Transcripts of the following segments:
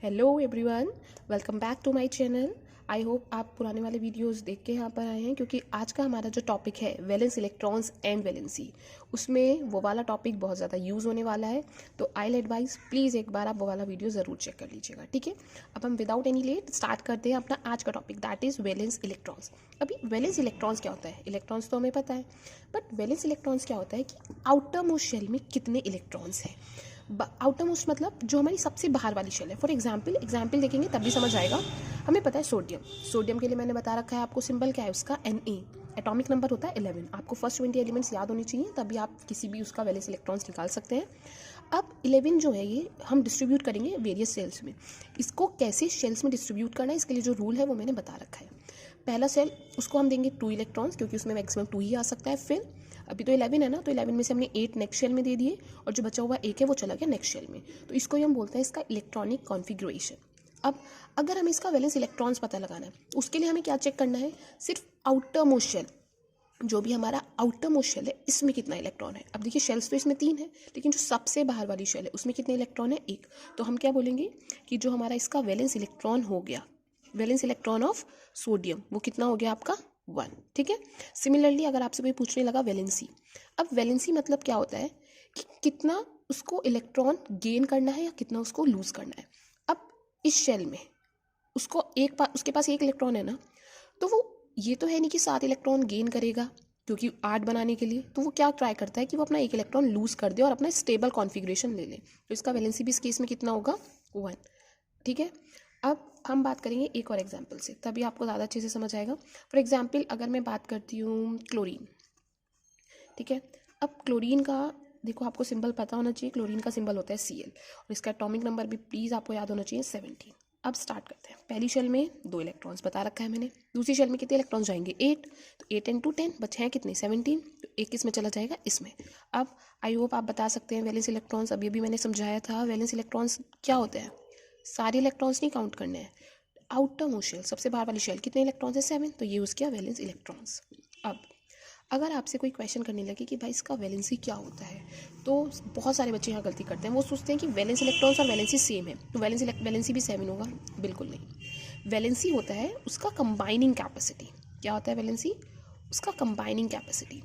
Hello everyone, welcome back to my channel. I hope आप पुराने वाले वीडियोस देख के यहाँ पर आए हैं, क्योंकि आज का हमारा जो टॉपिक है वैलेंस इलेक्ट्रॉन्स एंड वैलेंसी, उसमें वो वाला टॉपिक बहुत ज़्यादा यूज़ होने वाला है। तो आई एडवाइस प्लीज़ एक बार आप वो वाला वीडियो ज़रूर चेक कर लीजिएगा, ठीक है। अब हम विदाउट एनी लेट स्टार्ट करते हैं अपना आज का topic, that is valence electrons. अभी वैलेंस इलेक्ट्रॉन्स क्या होता है? इलेक्ट्रॉन्स तो हमें पता है, बट वैलेंस इलेक्ट्रॉन्स क्या होता है कि आउटर मोस्ट शेल में कितने इलेक्ट्रॉन्स हैं। आउटर मोस्ट मतलब जो हमारी सबसे बाहर वाली शेल है। फॉर एग्जाम्पल देखेंगे तब भी समझ आएगा। हमें पता है सोडियम के लिए मैंने बता रखा है आपको, सिंबल क्या है उसका, Na। एटॉमिक नंबर होता है 11। आपको फर्स्ट 20 एलिमेंट्स याद होनी चाहिए, तभी आप किसी भी उसका वैलेंस इलेक्ट्रॉन्स निकाल सकते हैं। अब 11 जो है ये हम डिस्ट्रीब्यूट करेंगे वेरियस सेल्स में। इसको कैसे शेल्स में डिस्ट्रीब्यूट करना है, इसके लिए जो रूल है वो मैंने बता रखा है। पहला सेल उसको हम देंगे 2 इलेक्ट्रॉन्स, क्योंकि उसमें मैक्सिमम 2 ही आ सकता है। फिर अभी तो 11 है ना, तो 11 में से हमने 8 नेक्स्ट शेल में दे दिए, और जो बचा हुआ 1 है वो चला गया नेक्स्ट शेल में। तो इसको ही हम बोलते हैं इसका इलेक्ट्रॉनिक कॉन्फ़िगरेशन। अब अगर हमें इसका वैलेंस इलेक्ट्रॉन्स पता लगाना है, उसके लिए हमें क्या चेक करना है? सिर्फ आउटर मोस्ट शेल, जो भी हमारा आउटर मोस्ट शेल है, इसमें कितना इलेक्ट्रॉन है। अब देखिए शेल्स तो इसमें 3 है, लेकिन जो सबसे बाहर वाली शेल है उसमें कितने इलेक्ट्रॉन है? 1। तो हम क्या बोलेंगे कि जो हमारा इसका वैलेंस इलेक्ट्रॉन हो गया, वैलेंस इलेक्ट्रॉन ऑफ सोडियम, वो कितना हो गया आपका? 1। ठीक है। सिमिलरली अगर आपसे कोई पूछने लगा वैलेंसी, अब वैलेंसी मतलब क्या होता है कि कितना उसको इलेक्ट्रॉन गेन करना है या कितना उसको लूज करना है। अब इस शेल में उसको उसके पास 1 इलेक्ट्रॉन है ना, तो वो ये तो है नहीं कि 7 इलेक्ट्रॉन गेन करेगा, क्योंकि 8 बनाने के लिए तो वो क्या ट्राई करता है कि वो अपना 1 इलेक्ट्रॉन लूज कर दे और अपना स्टेबल कॉन्फ़िगरेशन ले ले। तो इसका वैलेंसी भी इस केस में कितना होगा? 1। ठीक है। अब हम बात करेंगे एक और एग्जाम्पल से, तभी आपको ज़्यादा अच्छे से समझ आएगा। फॉर एग्जाम्पल अगर मैं बात करती हूँ क्लोरीन, ठीक है। अब क्लोरीन का देखो, आपको सिंबल पता होना चाहिए। क्लोरीन का सिंबल होता है Cl, और इसका एटॉमिक नंबर भी प्लीज़ आपको याद होना चाहिए, 17। अब स्टार्ट करते हैं। पहली शेल में 2 इलेक्ट्रॉन्स बता रखा है मैंने। दूसरी शेल में कितने इलेक्ट्रॉन्स जाएंगे? 8। तो 8 × 10 बचे हैं कितने? 17। तो 1 किस में चला जाएगा? इसमें। अब आई होप आप बता सकते हैं वैलेंस इलेक्ट्रॉन्स, अभी मैंने समझाया था वैलेंस इलेक्ट्रॉन्स क्या होते हैं। सारे इलेक्ट्रॉन्स नहीं काउंट करने हैं। आउटर मोस्ट शेल, सबसे बाहर वाली शेल, कितने इलेक्ट्रॉन्स है? 7। तो ये उसके वैलेंस इलेक्ट्रॉन्स। अब अगर आपसे कोई क्वेश्चन करने लगे कि भाई इसका वैलेंसी क्या होता है, तो बहुत सारे बच्चे यहाँ गलती करते हैं। वो सोचते हैं कि वैलेंस इलेक्ट्रॉन्स और वैलेंसी सेम है, तो वैलेंसी भी 7 होगा। बिल्कुल नहीं। वैलेंसी होता है उसका कंबाइनिंग कैपेसिटी। क्या होता है वैलेंसी? उसका कंबाइनिंग कैपेसिटी।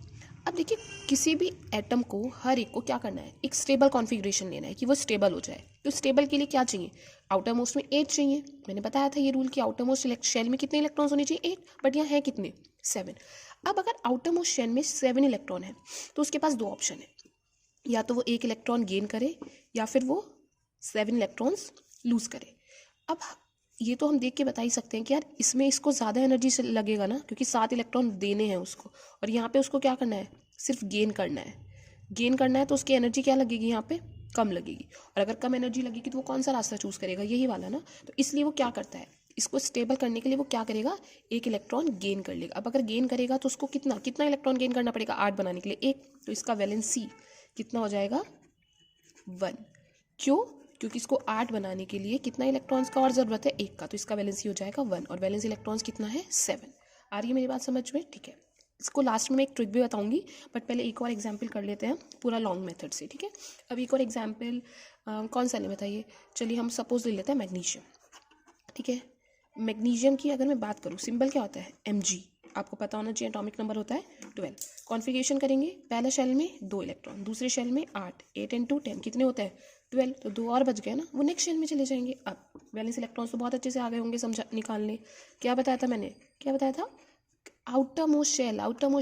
अब देखिए, किसी भी एटम को, हर एक को क्या करना है? एक स्टेबल कॉन्फ़िगरेशन लेना है कि वो स्टेबल हो जाए। तो स्टेबल के लिए क्या चाहिए? आउटर मोस्ट में 8 चाहिए। मैंने बताया था ये रूल कि आउटर मोस्ट शेल में कितने इलेक्ट्रॉन्स होने चाहिए? 8। बट यहाँ है कितने? 7। अब अगर आउटर मोस्ट शेल में 7 इलेक्ट्रॉन है, तो उसके पास 2 ऑप्शन है, या तो वो 1 इलेक्ट्रॉन गेन करे या फिर वो 7 इलेक्ट्रॉन्स लूज करे। अब ये तो हम देख के बता ही सकते हैं कि यार इसमें इसको ज़्यादा एनर्जी से लगेगा ना, क्योंकि 7 इलेक्ट्रॉन देने हैं उसको, और यहाँ पे उसको क्या करना है? सिर्फ गेन करना है। गेन करना है तो उसकी एनर्जी क्या लगेगी? यहाँ पे कम लगेगी। और अगर कम एनर्जी लगेगी तो वो कौन सा रास्ता चूज़ करेगा? यही वाला ना। तो इसलिए वो क्या करता है, इसको स्टेबल करने के लिए वो क्या करेगा? 1 इलेक्ट्रॉन गेन कर लेगा। अब अगर गेन करेगा तो उसको कितना कितना इलेक्ट्रॉन गेन करना पड़ेगा? 8 बनाने के लिए 1। तो इसका वैलेंसी कितना हो जाएगा? 1। क्यों? क्योंकि इसको 8 बनाने के लिए कितना इलेक्ट्रॉन्स का और ज़रूरत है? 1 का। तो इसका वैलेंसी हो जाएगा 1, और वैलेंस इलेक्ट्रॉन्स कितना है? 7। आ रही है मेरी बात समझ में? ठीक है। इसको लास्ट में मैं एक ट्रिक भी बताऊंगी, बट पहले एक और एग्जाम्पल कर लेते हैं पूरा लॉन्ग मेथड से, ठीक है। अब एक और एग्जाम्पल कौन सा ले बताइए? चलिए हम सपोज ले लेते हैं मैग्नीशियम, ठीक है। मैग्नीशियम की अगर मैं बात करूँ, सिंबल क्या होता है? Mg। आपको पता होना चाहिए, एटॉमिक नंबर होता है 12। कॉन्फ़िगरेशन करेंगे, पहला शेल में 2 इलेक्ट्रॉन, दूसरे शेल में 8। 8 × 10 कितने होते हैं? 12। तो 2 और बच गए ना, वो नेक्स्ट शेल में चले जाएंगे। अब वैलेंस इलेक्ट्रॉन्स तो बहुत अच्छे से आ गए होंगे समझा निकालने। क्या बताया था मैंने? क्या बताया था? आउटर मोस्ट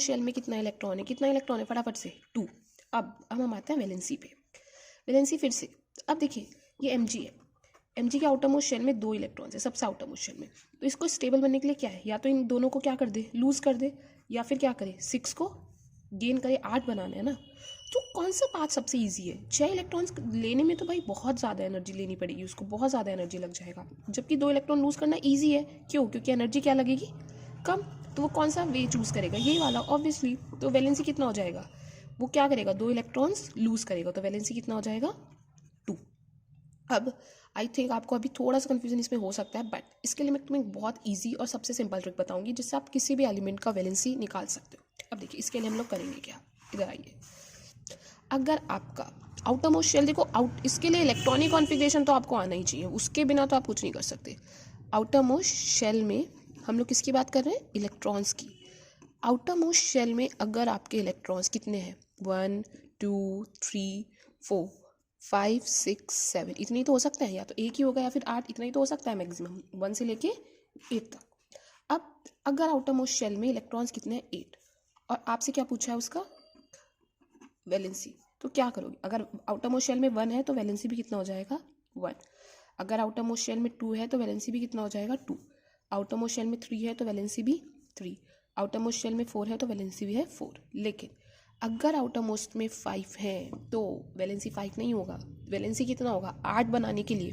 शेल में कितना इलेक्ट्रॉन है? कितना इलेक्ट्रॉन है? फटाफट से 2। अब हम आते हैं वैलेंसी पे। वैलेंसी फिर से, अब देखिए ये Mg है। Mg के आउटर मोस्ट शेल में 2 इलेक्ट्रॉन्स है, सबसे आउटर मोस्ट शेल में। तो इसको स्टेबल बनने के लिए क्या है? या तो इन दोनों को क्या कर दे? लूज कर दे, या फिर क्या करे? 6 को गेन करे। 8 बनाना है ना। तो कौन सा पाथ सबसे ईजी है? 6 इलेक्ट्रॉन्स लेने में तो भाई बहुत ज़्यादा एनर्जी लेनी पड़ेगी, उसको बहुत ज़्यादा एनर्जी लग जाएगा, जबकि 2 इलेक्ट्रॉन लूज करना ईजी है। क्यों? क्योंकि एनर्जी क्या लगेगी? कम। तो वो कौन सा वे चूज़ करेगा? यही वाला ऑब्वियसली। तो वैलेंसी कितना हो जाएगा? वो क्या करेगा? 2 इलेक्ट्रॉन्स लूज करेगा, तो वैलेंसी कितना हो जाएगा? 2। अब आई थिंक आपको अभी थोड़ा सा कन्फ्यूजन इसमें हो सकता है, बट इसके लिए मैं तुम्हें एक बहुत ईजी और सबसे सिंपल ट्रिक बताऊंगी, जिससे आप किसी भी एलिमेंट का वैलेंसी निकाल सकते हो। अब देखिए इसके लिए हम लोग करेंगे क्या, इधर आइए। अगर आपका आउटर मोस्ट शेल, देखो आउट, इसके लिए इलेक्ट्रॉनिक कॉन्फ़िगरेशन तो आपको आना ही चाहिए, उसके बिना तो आप कुछ नहीं कर सकते। आउटर मोस्ट शेल में हम लोग किसकी बात कर रहे हैं? इलेक्ट्रॉन्स की। आउटर मोस्ट शेल में अगर आपके इलेक्ट्रॉन्स कितने हैं? 1 2 3 4 5 6 7, इतने ही तो हो सकते हैं, या तो एक ही होगा या फिर 8, इतना ही तो हो सकता है मैक्सिमम, 1 से लेके 8 तक। अब अगर आउटर मोस्ट शेल में इलेक्ट्रॉन्स कितने हैं? 8, और आपसे क्या पूछा है उसका? वैलेंसी। तो क्या करोगे? अगर आउटर मोस्ट शेल में 1 है तो वैलेंसी भी कितना हो जाएगा? 1। अगर आउटर मोस्ट शेल में 2 है तो वैलेंसी भी कितना हो जाएगा? 2। आउटर मोस्ट शेल में 3 है तो वैलेंसी भी 3। आउटर मोस्ट शेल में 4 है तो वैलेंसी भी है 4। लेकिन अगर आउटर मोस्ट में 5 है तो वैलेंसी 5 नहीं होगा। वैलेंसी कितना होगा? 8 बनाने के लिए,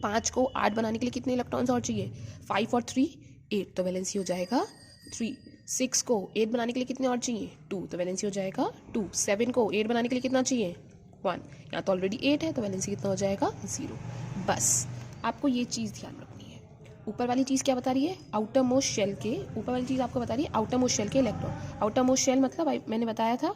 5 को 8 बनाने के लिए कितने इलेक्ट्रॉन्स और चाहिए? 5 और 3 8, तो वैलेंसी हो जाएगा 3। 6 को 8 बनाने के लिए कितने और चाहिए? 2, तो वैलेंसी हो जाएगा 2। 7 को 8 बनाने के लिए कितना चाहिए? 1। यहाँ तो ऑलरेडी 8 है तो वैलेंसी कितना हो जाएगा? 0। बस आपको ये चीज़ ध्यान रखनी है। ऊपर वाली चीज़ क्या बता रही है? आउटर मोस्ट शेल के, ऊपर वाली चीज़ आपको बता रही है आउटर मोस्ट शेल के इलेक्ट्रॉन। आउटर मोस्ट शेल मतलब मैंने बताया था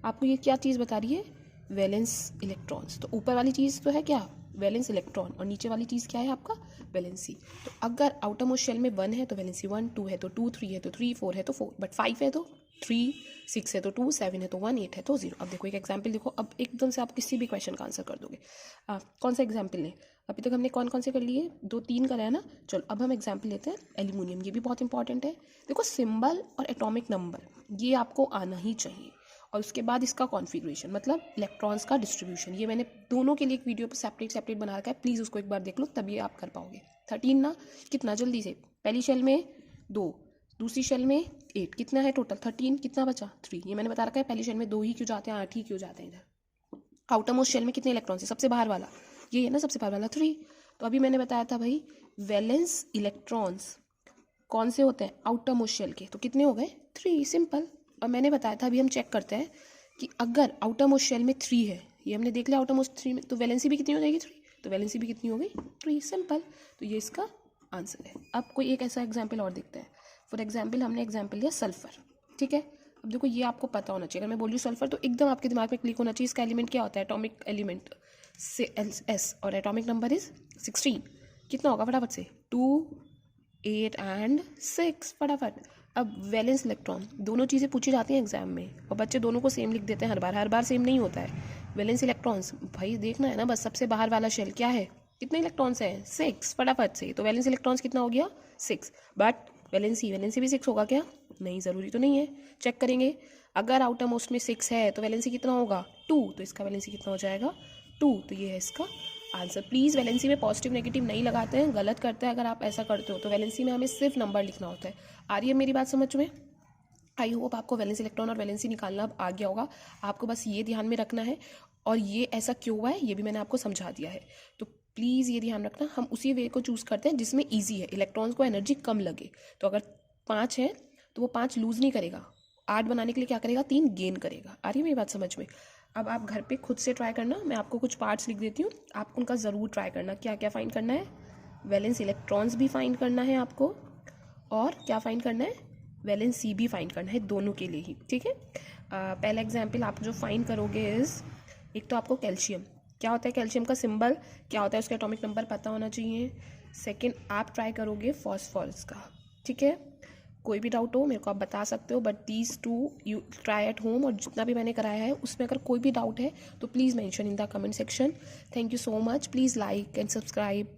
आपको, ये क्या चीज़ बता रही है? Valence electrons. तो ऊपर वाली चीज़ तो है क्या? वैलेंस इलेक्ट्रॉन, और नीचे वाली चीज़ क्या है आपका? वैलेंसी। तो अगर आउटर मोस्ट शेल में 1 है तो वैलेंसी 1, 2 है तो 2, 3 है तो 3, 4 है तो 4, बट 5 है तो 3, 6 है तो 2, 7 है तो 1, 8 है तो 0। अब देखो एक एग्जाम्पल देखो, अब एकदम से आप किसी भी क्वेश्चन का आंसर कर दोगे। कौन सा एग्जाम्पल लें? अभी तक हमने कौन कौन से कर लिए? 2-3 करा है ना। चलो अब हम एग्जाम्पल लेते हैं एल्यूमिनियम, ये भी बहुत इंपॉर्टेंट है। देखो सिंबल और एटॉमिक नंबर ये आपको आना ही चाहिए, और उसके बाद इसका कॉन्फ़िगरेशन मतलब इलेक्ट्रॉन्स का डिस्ट्रीब्यूशन, ये मैंने दोनों के लिए एक वीडियो पे सेपरेट बना रखा है, प्लीज़ उसको एक बार देख लो तभी आप कर पाओगे। 13 ना, कितना जल्दी से, पहली शेल में 2, दूसरी शेल में 8, कितना है टोटल? 13, कितना बचा? 3। ये मैंने बता रखा है पहली शेल में 2 ही क्यों जाते हैं, 8 ही क्यों जाते हैं इधर। आउटर मोस्ट शेल में कितने इलेक्ट्रॉन्स है? सबसे बाहर वाला ये है ना, सबसे बाहर वाला 3। तो अभी मैंने बताया था भाई वैलेंस इलेक्ट्रॉन्स कौन से होते हैं? आउटर मोस्ट शेल के। तो कितने हो गए? 3, सिंपल। और मैंने बताया था, अभी हम चेक करते हैं कि अगर आउटर मोस्ट शेल में 3 है, ये हमने देख लिया आउटर मोस्ट 3 में, तो वैलेंसी भी कितनी हो जाएगी? 3। तो वैलेंसी भी कितनी हो गई? 3, सिंपल। तो ये इसका आंसर है। अब कोई एक ऐसा एग्जाम्पल और देखते हैं। फॉर एग्जाम्पल हमने एग्जाम्पल लिया सल्फर, ठीक है। अब देखो ये आपको पता होना चाहिए, अगर मैं बोलूँ सल्फर तो एकदम आपके दिमाग में क्लिक होना चाहिए, इसका एलिमेंट क्या होता है? एटॉमिक एलिमेंट से एस, और एटॉमिक नंबर इज 16। कितना होगा फटाफट से? 2, 8 एंड 6, फटाफट। अब वैलेंस इलेक्ट्रॉन, दोनों चीज़ें पूछी जाती हैं एग्जाम में, और बच्चे दोनों को सेम लिख देते हैं हर बार सेम नहीं होता है। वैलेंस इलेक्ट्रॉन्स भाई देखना है ना, बस सबसे बाहर वाला शेल क्या है? कितने इलेक्ट्रॉन्स हैं? 6, फटाफट से। तो वैलेंस इलेक्ट्रॉन्स कितना हो गया? 6। बट वैलेंसी भी 6 होगा क्या? नहीं, ज़रूरी तो नहीं है, चेक करेंगे। अगर आउटर मोस्ट में 6 है तो वैलेंसी कितना होगा? 2, तो इसका वैलेंसी कितना हो जाएगा? 2। तो ये है इसका आंसर। प्लीज़ वैलेंसी में पॉजिटिव नेगेटिव नहीं लगाते हैं, गलत करते हैं अगर आप ऐसा करते हो। तो वैलेंसी में हमें सिर्फ नंबर लिखना होता है। आ रही है मेरी बात समझ में? आई होप आपको वैलेंस इलेक्ट्रॉन और वैलेंसी निकालना अब आ गया होगा। आपको बस ये ध्यान में रखना है, और ये ऐसा क्यों हुआ है ये भी मैंने आपको समझा दिया है। तो प्लीज़ ये ध्यान रखना, हम उसी वे को चूज़ करते हैं जिसमें ईजी है, इलेक्ट्रॉन्स को एनर्जी कम लगे। तो अगर 5 है तो वो 5 लूज़ नहीं करेगा, 8 बनाने के लिए क्या करेगा? 3 गेन करेगा। आ रही है मेरी बात समझ में? अब आप घर पे खुद से ट्राई करना, मैं आपको कुछ पार्ट्स लिख देती हूँ, आप उनका ज़रूर ट्राई करना। क्या क्या फाइंड करना है? वैलेंस इलेक्ट्रॉन्स भी फाइंड करना है आपको, और क्या फाइंड करना है? वैलेंसी भी फाइंड करना है, दोनों के लिए ही, ठीक है। पहला एग्जाम्पल आप जो फाइंड करोगे इस, एक तो आपको कैल्शियम, क्या होता है कैल्शियम का सिंबल, क्या होता है उसका एटॉमिक नंबर पता होना चाहिए। सेकंड आप ट्राई करोगे फॉस्फोरस का, ठीक है। कोई भी डाउट हो मेरे को आप बता सकते हो, but these 2 you try at home, और जितना भी मैंने कराया है उसमें अगर कोई भी डाउट है तो please mention in the comment section. Thank you so much, please like and subscribe.